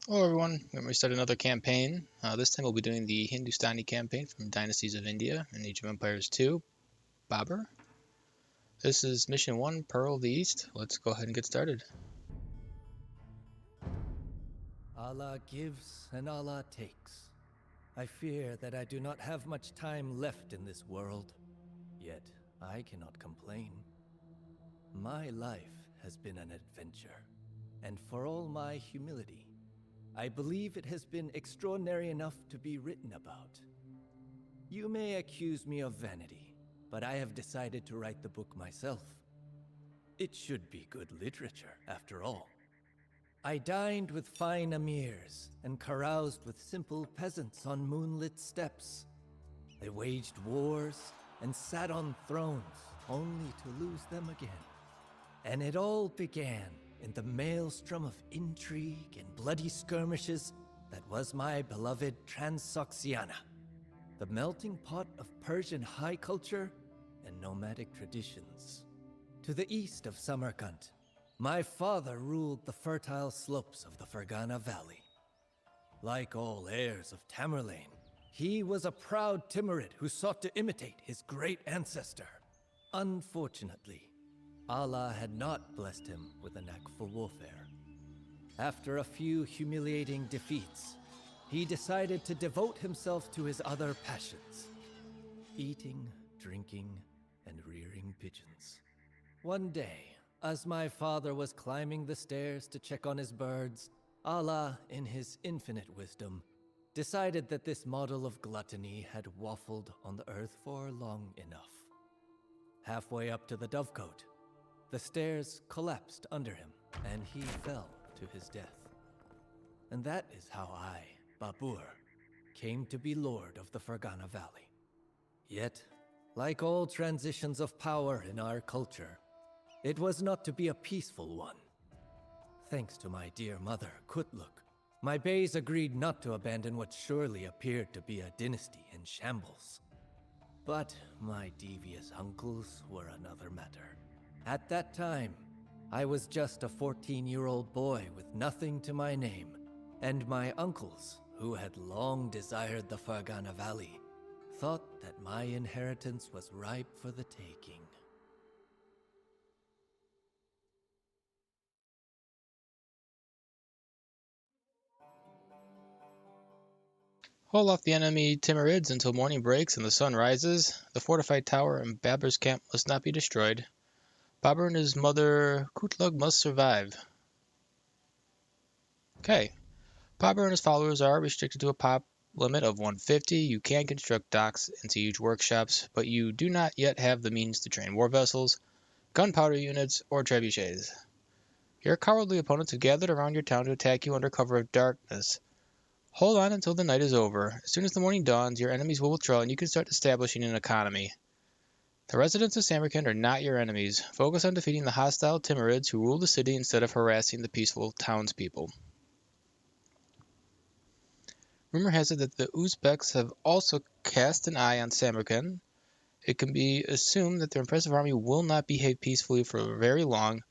Hello everyone, we're going to start another campaign. This time we'll be doing the Hindustani campaign from Dynasties of India and Age of Empires 2, Babur. This is Mission 1, Pearl of the East. Let's go ahead and get started. Allah gives and Allah takes. I fear that I do not have much time left in this world, yet I cannot complain. My life has been an adventure, and for all my humility, I believe it has been extraordinary enough to be written about. You may accuse me of vanity, but I have decided to write the book myself. It should be good literature, after all. I dined with fine emirs and caroused with simple peasants on moonlit steppes. They waged wars and sat on thrones, only to lose them again. And it all began in the maelstrom of intrigue and bloody skirmishes that was my beloved Transoxiana, the melting pot of Persian high culture and nomadic traditions. To the east of Samarkand, my father ruled the fertile slopes of the Fergana Valley. Like all heirs of Tamerlane, he was a proud Timurid who sought to imitate his great ancestor. Unfortunately, Allah had not blessed him with a knack for warfare. After a few humiliating defeats, he decided to devote himself to his other passions: eating, drinking, and rearing pigeons. One day, as my father was climbing the stairs to check on his birds, Allah, in his infinite wisdom, decided that this model of gluttony had waffled on the earth for long enough. Halfway up to the dovecote, the stairs collapsed under him, and he fell to his death. And that is how I, Babur, came to be Lord of the Fergana Valley. Yet, like all transitions of power in our culture, it was not to be a peaceful one. Thanks to my dear mother, Kutluk, my Beys agreed not to abandon what surely appeared to be a dynasty in shambles. But my devious uncles were another matter. At that time, I was just a 14-year-old boy with nothing to my name, and my uncles, who had long desired the Fergana Valley, thought that my inheritance was ripe for the taking. Hold off the enemy Timurids until morning breaks and the sun rises. The fortified tower in Babur's camp must not be destroyed. Babur and his mother Kutlug must survive. Okay. Babur and his followers are restricted to a pop limit of 150. You can construct docks and siege workshops, but you do not yet have the means to train war vessels, gunpowder units, or trebuchets. Your cowardly opponents have gathered around your town to attack you under cover of darkness. Hold on until the night is over. As soon as the morning dawns, your enemies will withdraw and you can start establishing an economy. The residents of Samarkand are not your enemies. Focus on defeating the hostile Timurids who rule the city instead of harassing the peaceful townspeople. Rumor has it that the Uzbeks have also cast an eye on Samarkand. It can be assumed that their impressive army will not behave peacefully for very long,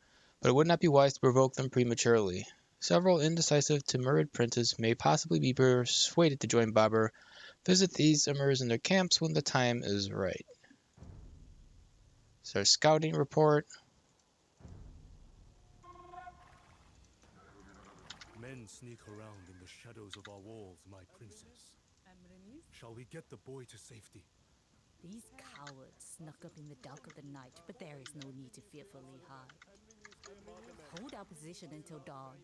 but it would not be wise to provoke them prematurely. Several indecisive Timurid princes may possibly be persuaded to join Babur. Visit these emirs in their camps when the time is right. It's our scouting report. Men sneak around in the shadows of our walls, my princess. Shall we get the boy to safety? These cowards snuck up in the dark of the night, but there is no need to fearfully hide. Hold our position until dawn,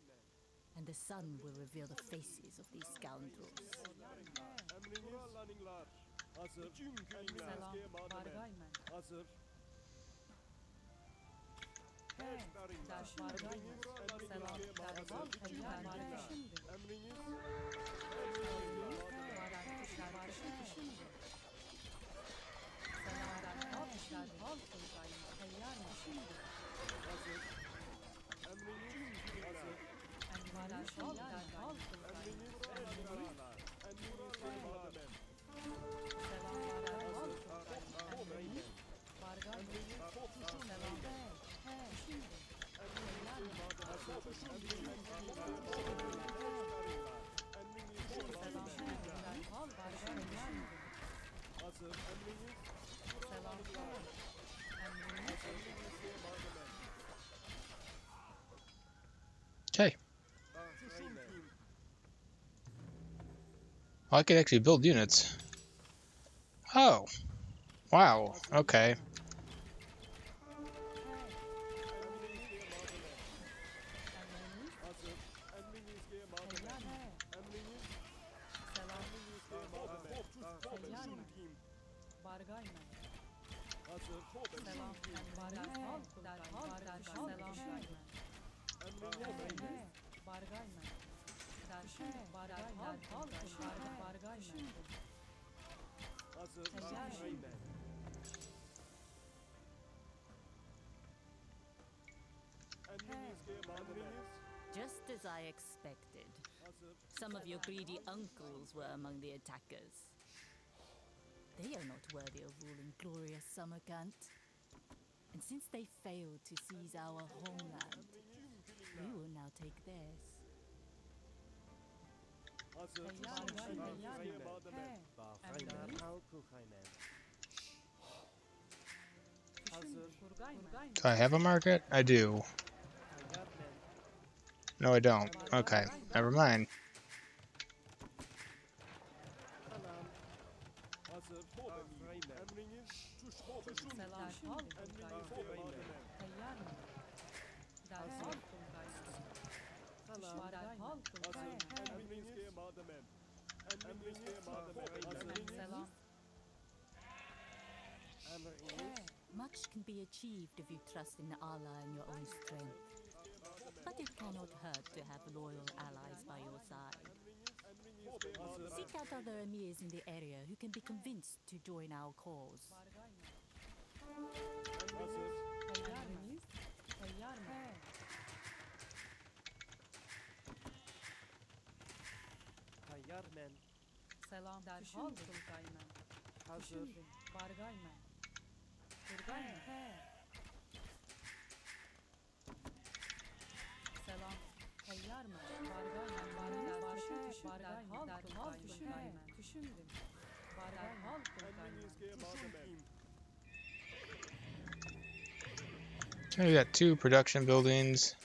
and the sun will reveal the faces of these scoundrels. Oh, I could actually build units. Oh, wow. Okay. Just as I expected. Some of your greedy uncles were among the attackers. They are not worthy of ruling glorious Samarkand. And since they failed to seize our homeland, we will now take theirs. Do I have a market? I do. No, I don't. Okay, never mind. Much can be achieved if you trust in Allah and your own strength. But it cannot hurt to have loyal allies by your side. Seek out other emirs in the area who can be convinced to join our cause. Okay, we got 2 production buildings.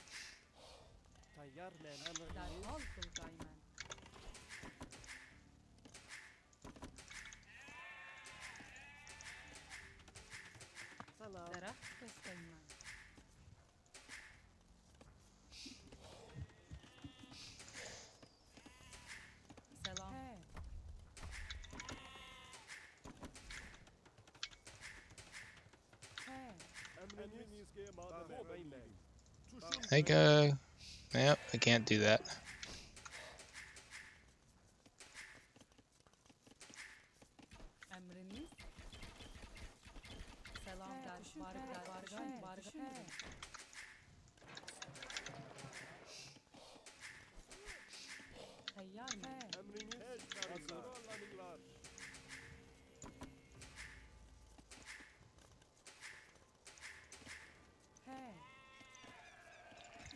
I think, yep, I can't do that.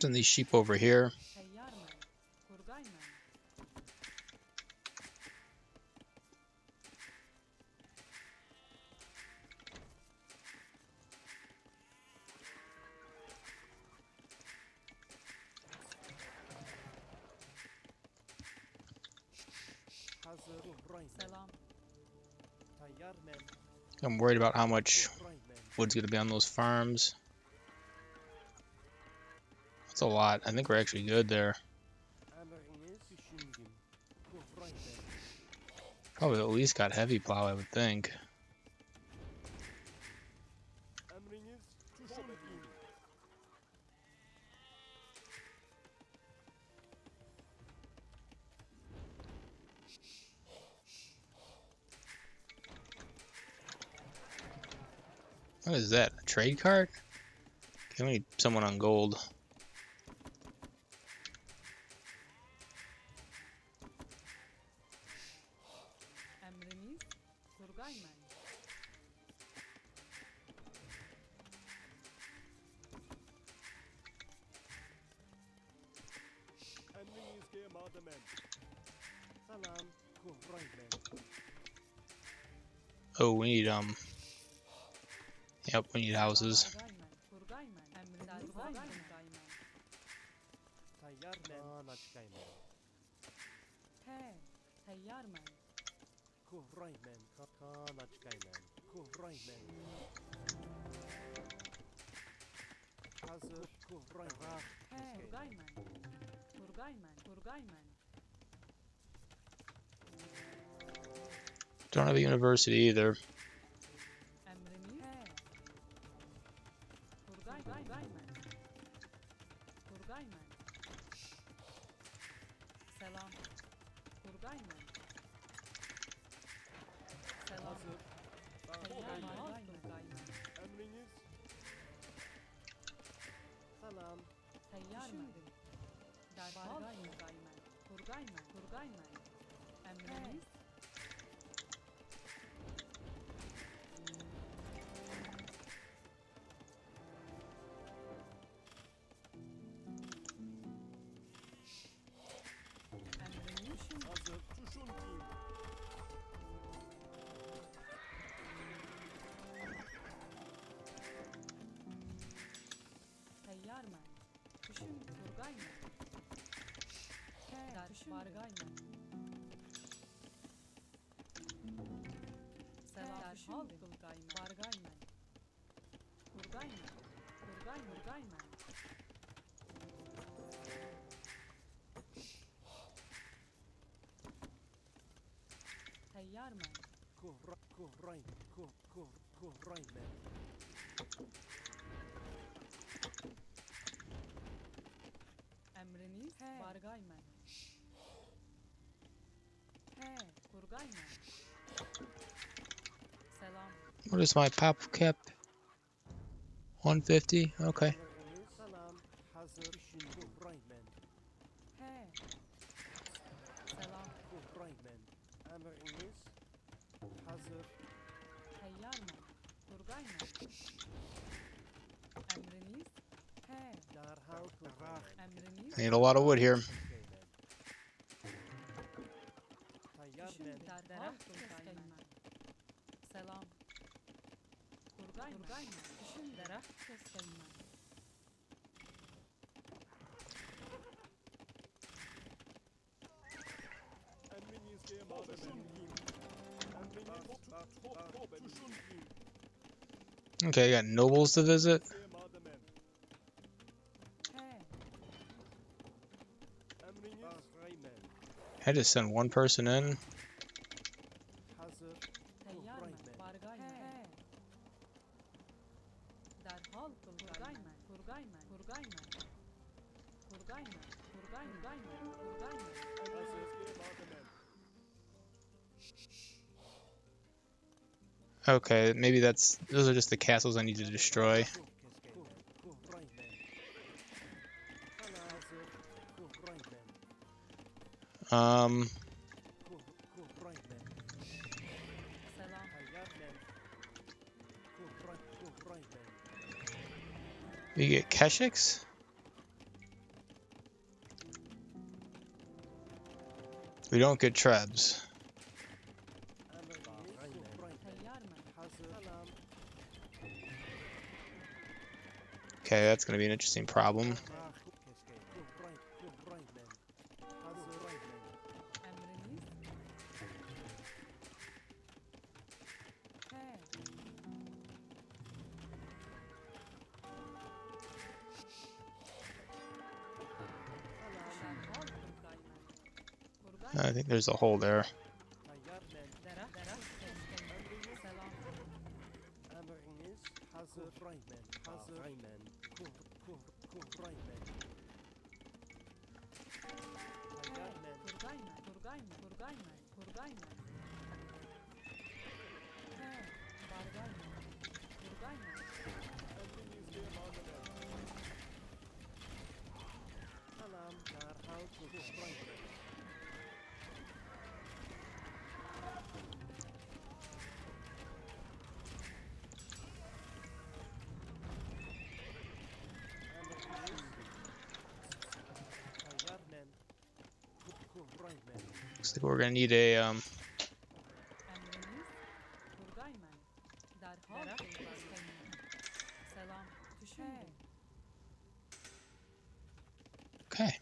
Send these sheep over here. I'm worried about how much wood's going to be on those farms. That's a lot. I think we're actually good there. Probably at least got heavy plow, I would think. What is that? A trade cart? Okay, we need someone on gold. Oh, we need yep, we need houses. Don't have a university either. What is my pop cap? 150? Okay. I need a lot of wood here. Okay, I got nobles to visit. I just send one person in. Okay, maybe those are just the castles I need to destroy. We get Keshiks? We don't get Trebs. Okay, that's gonna be an interesting problem. I think there's a hole there. Looks like we're gonna need a okay.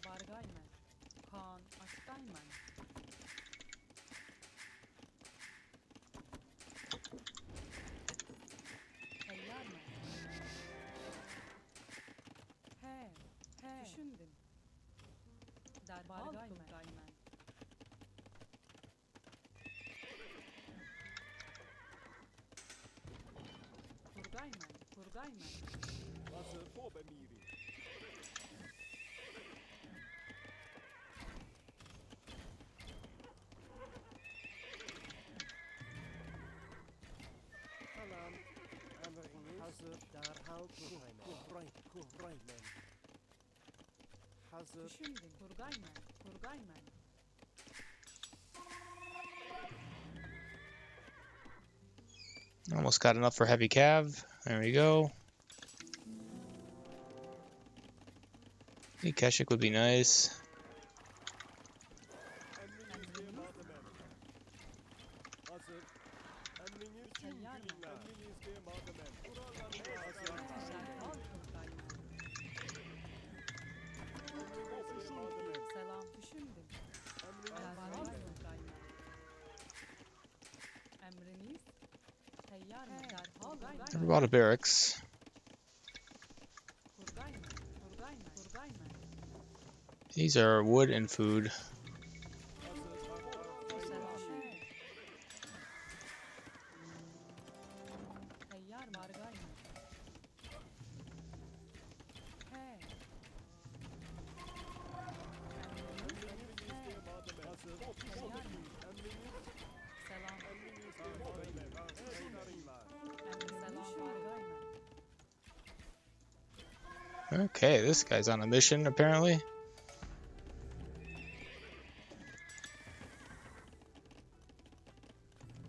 Hazır derhal kuraymen. Hazır. Almost got enough for heavy cav. There we go. Keshik would be nice. Never bought a barracks. These are wood and food. Okay, this guy's on a mission apparently.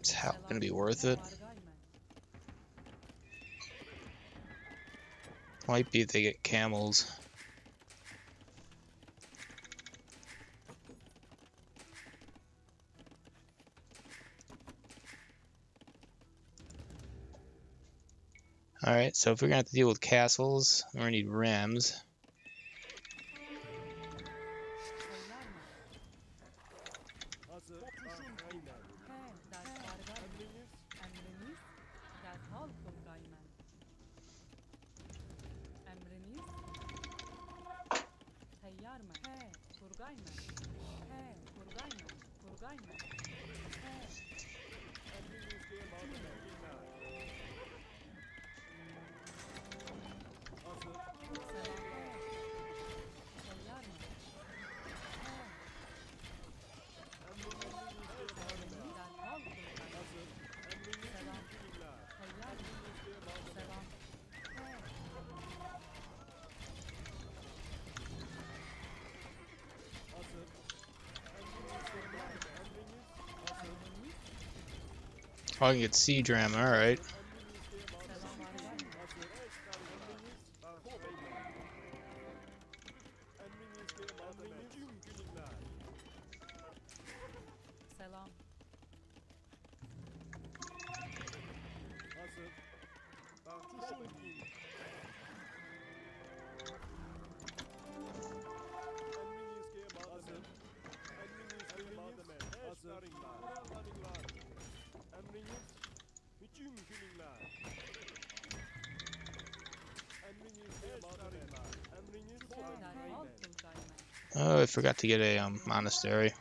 It's gonna be worth it. Might be if they get camels. Alright, so if we're gonna have to deal with castles, we're gonna need rams. Oh, I can get siege ram, alright. Oh, I forgot to get a monastery.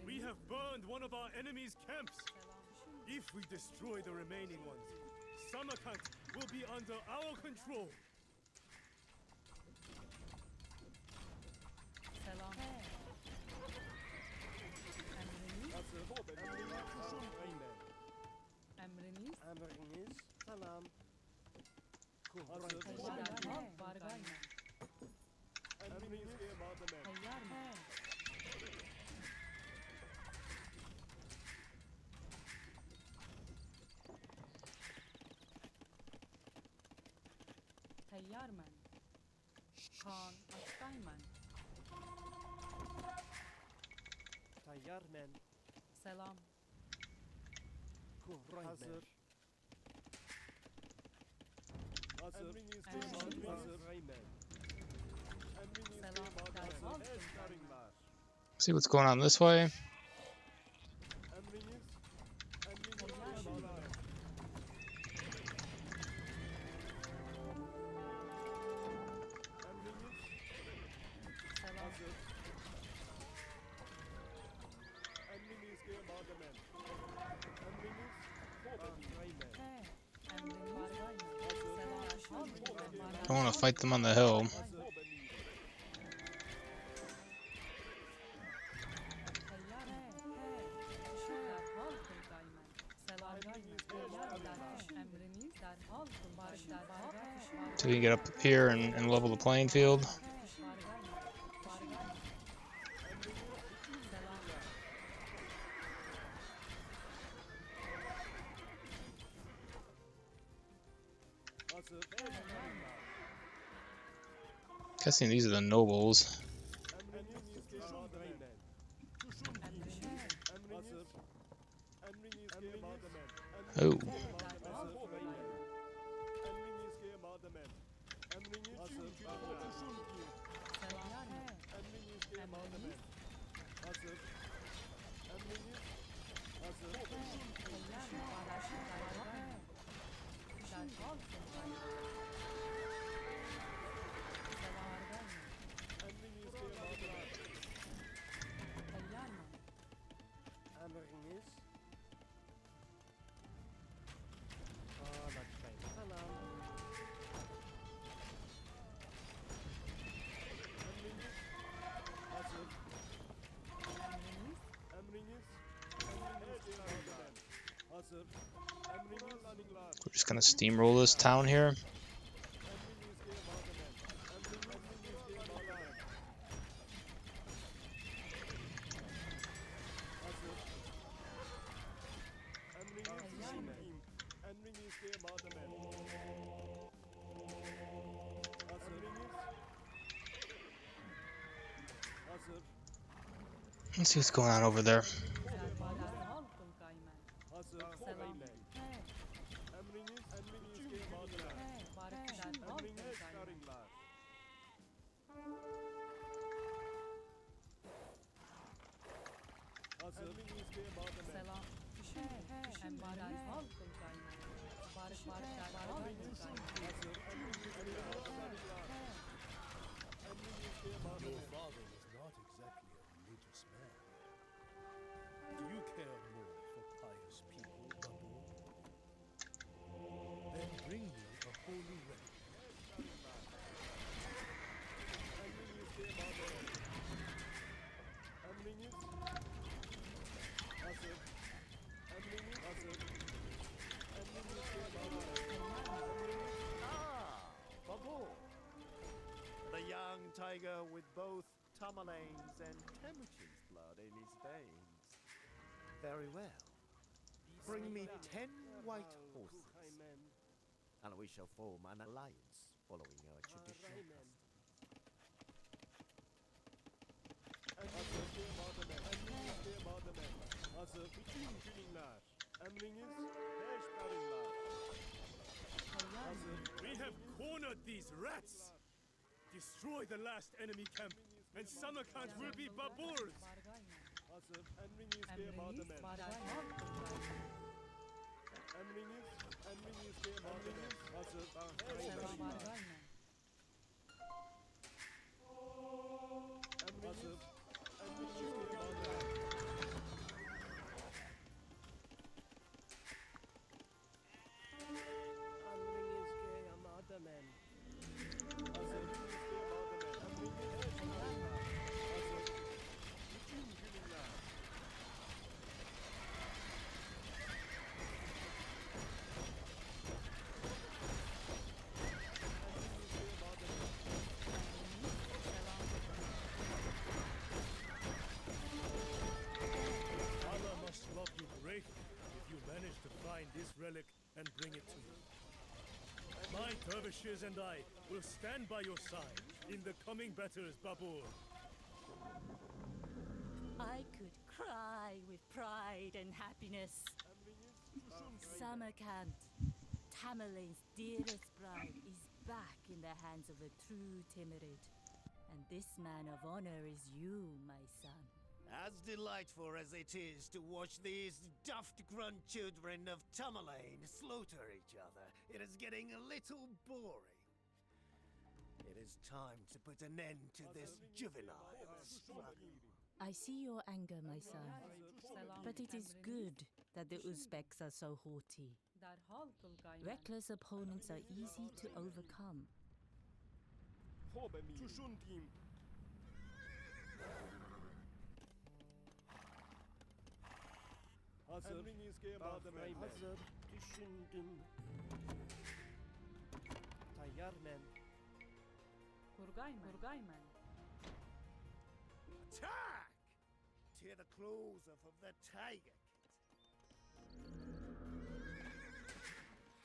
We have burned one of our enemy's camps. If we destroy the remaining ones, Samarkand will be under our control. Emriniz? Emriniz. Salam. تیار من خان آشتای من Tayyar men. selam Hazır. Hazır. Emriniz Hazır. Raymen. selam derhal See what's going on this way. Emriniz. selam I don't want to fight them on the hill. So we can get up here and level the playing field. Guessing these are the nobles. Oh. Emriniz. Salam. Hazır. Emriniz. Hazır. We're just gonna steamroll this town here. Let's see what's going on over there. Your father was not exactly a religious man. Do you care more for pious people, Babur? Then bring me a holy relic. Babur, the young tiger with both Tamalane's and Temujin's blood in his veins. Very well. Bring me 10 white horses, and we shall form an alliance following our traditional We have cornered these rats! Destroy the last enemy camp, and Samarkand will be Babur's! great if you manage to find this relic and bring it to me. My dervishes and I will stand by your side in the coming battles, Babur. I could cry with pride and happiness. Samarkand, Tamerlane's dearest bride, is back in the hands of a true Timurid. And this man of honor is you, my son. As delightful as it is to watch these daft grandchildren of Tamerlane slaughter each other, it is getting a little boring. It is time to put an end to this juvenile struggle. I see your anger, my son. But it is good that the Uzbeks are so haughty. Derhal Tulgayman. Reckless opponents are easy to overcome. Hazır. Hazır. Düşündüm. Tayyar men. Kurgayman. Attack! Tear the claws off of the tiger kid.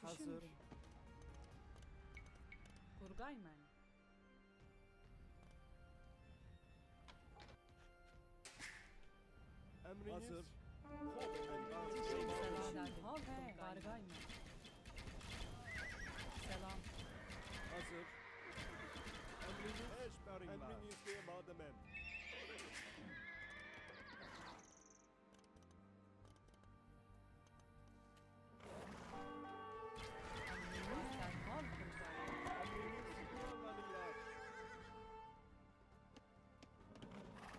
Hazır. Kurgayman. Hazır. Selam. Derhal Tulgayman. Selam. Hazır. Emriniz mademem. Derhal Tulgayman.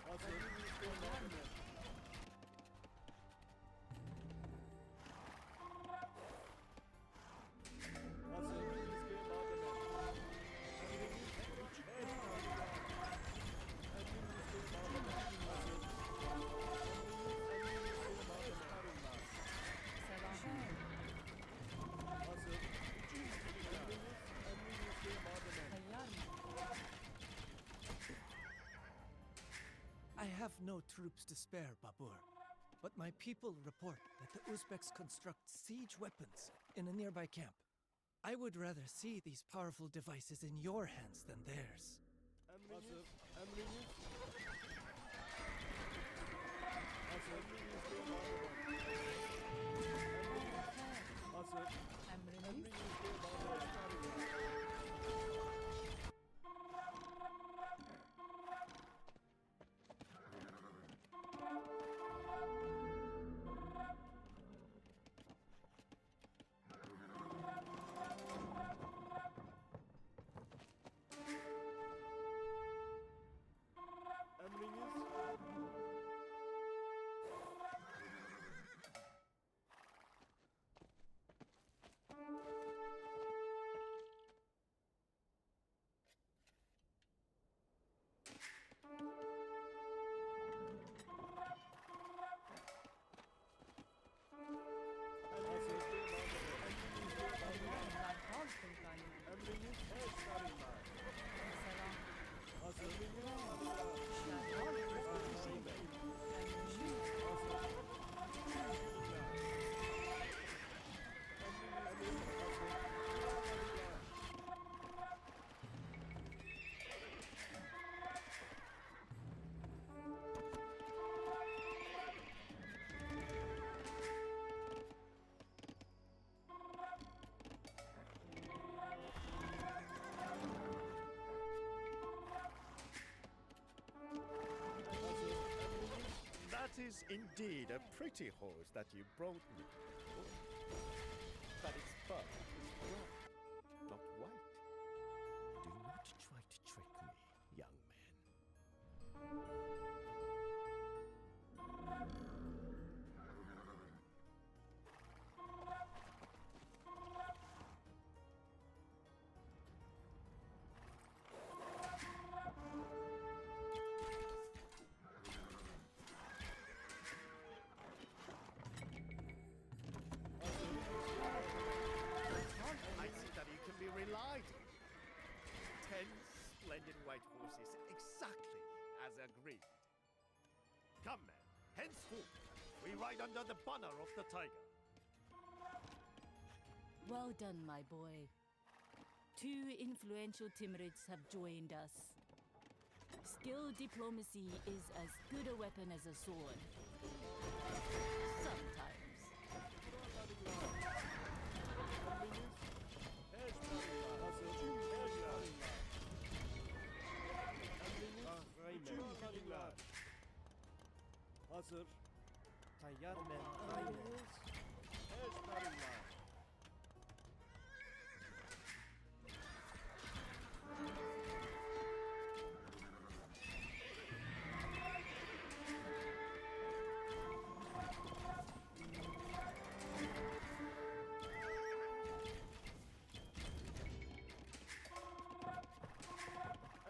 Hazır. I have no troops to spare, Babur. But my people report that the Uzbeks construct siege weapons in a nearby camp. I would rather see these powerful devices in your hands than theirs. Hazır. Emriniz. Hazır. Hazır. Emriniz. Derhal Tulgayman. Selam. Hazır. Derhal Tulgayman. That is indeed a pretty horse that you brought me. But its fur is brown, not white. Do not try to trick me, young man. I see that you can be relied on. 10 splendid white horses, exactly as agreed. Come, man, henceforth, we We ride under the banner of the tiger. Well done, my boy. 2 influential Timurids have joined us. Skilled diplomacy is as good a weapon as a sword. Sometimes. Hazır. Tayyar men.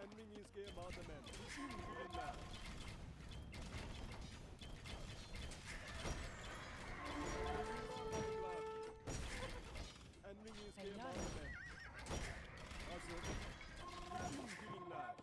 Emriniz gemademen. Hücum bilinler. Emriniz gemademen. Hazır. Hücum bilinler.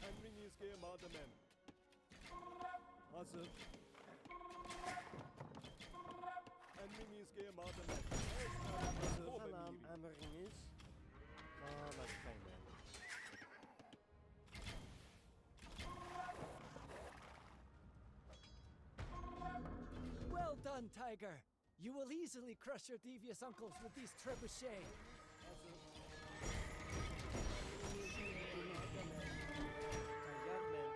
Emriniz gemademen. Hazır. Emriniz gemademen. Hazır. Tamam, emriniz. Kalat beyler. Well done, Tiger. You will easily crush your devious uncles with these trebuchets. Tayyar men.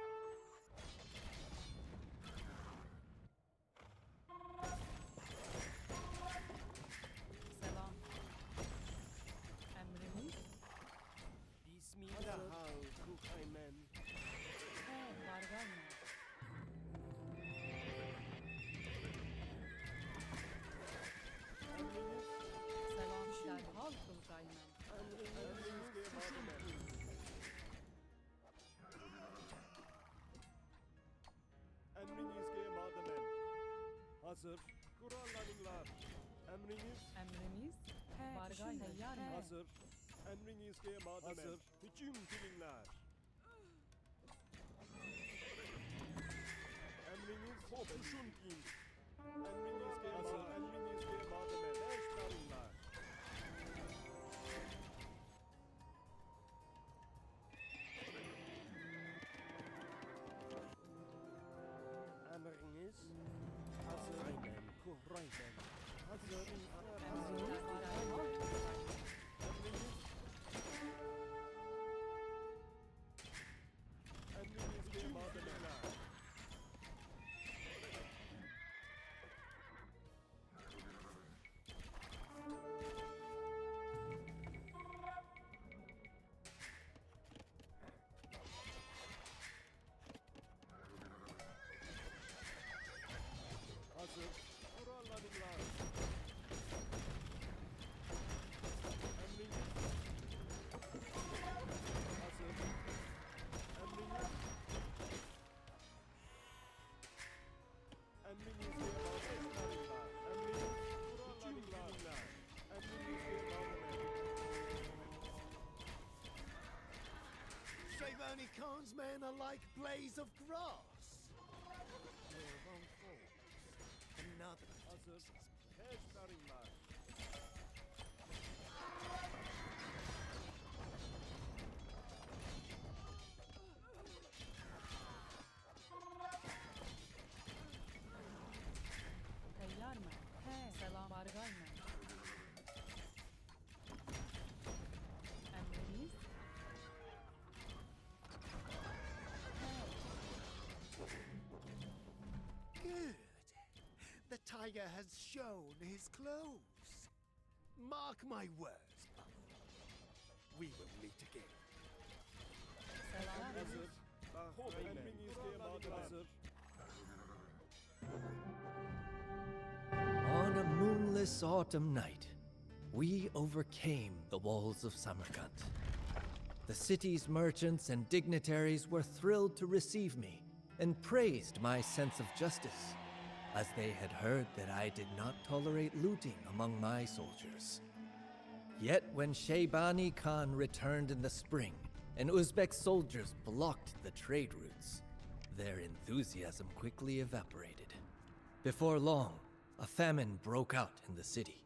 Selam. Emriniz? Bismillah. Dahal kukaymen. Bargayna. Selam. Derhal kılgaymen. Emriniz gemademen. Emriniz gemademen. Hazır. Kurallarınlar. Emriniz. Emriniz? Bargayna. Teyyar mı? Hazır. Emriniz gemademen. Hazır. Hücum bilinler. Emriniz kopuşun in. Emriniz gemademen. Emriniz gemademen. Eşkarınlar. Emriniz. Hazır. Aynen. Kuhraymen. Hazır. Emriniz? Derhal kılgaymen. Emriniz. Emriniz gemademen. Hazır. Kurallarınlar. Emriniz. Hazır. Emriniz. Emriniz gemademen. Emriniz. Kurallarınlar. Emriniz gemademen. Shavoni Khan's men are like blades of grass. Their own forms. Another. Hazır. Eşkarınlar. Teyyar mı? Selam. Bargayna. Emriniz? tiger has shown his clothes. Mark my words, Babur. We will meet again. Hazır. Emrinizdeyim madem. Hazır. On a moonless autumn night, we overcame the walls of Samarkand. The city's merchants and dignitaries were thrilled to receive me and praised my sense of justice, as they had heard that I did not tolerate looting among my soldiers. Yet when Shaybani Khan returned in the spring and Uzbek soldiers blocked the trade routes, their enthusiasm quickly evaporated. Before long, a famine broke out in the city.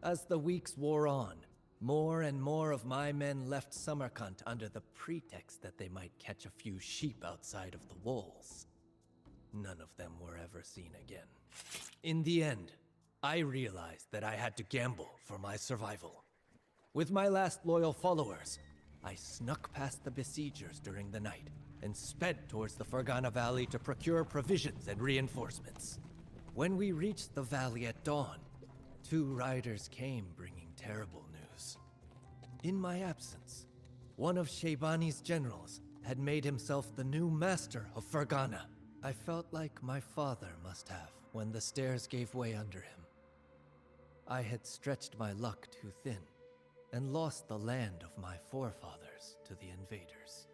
As the weeks wore on, more and more of my men left Samarkand under the pretext that they might catch a few sheep outside of the walls. None of them were ever seen again. In the end, I realized that I had to gamble for my survival. With my last loyal followers, I snuck past the besiegers during the night and sped towards the Fergana Valley to procure provisions and reinforcements. When we reached the valley at dawn, 2 riders came bringing terrible news. In my absence, one of Shaybani's generals had made himself the new master of Fergana. I felt like my father must have when the stairs gave way under him. I had stretched my luck too thin and lost the land of my forefathers to the invaders.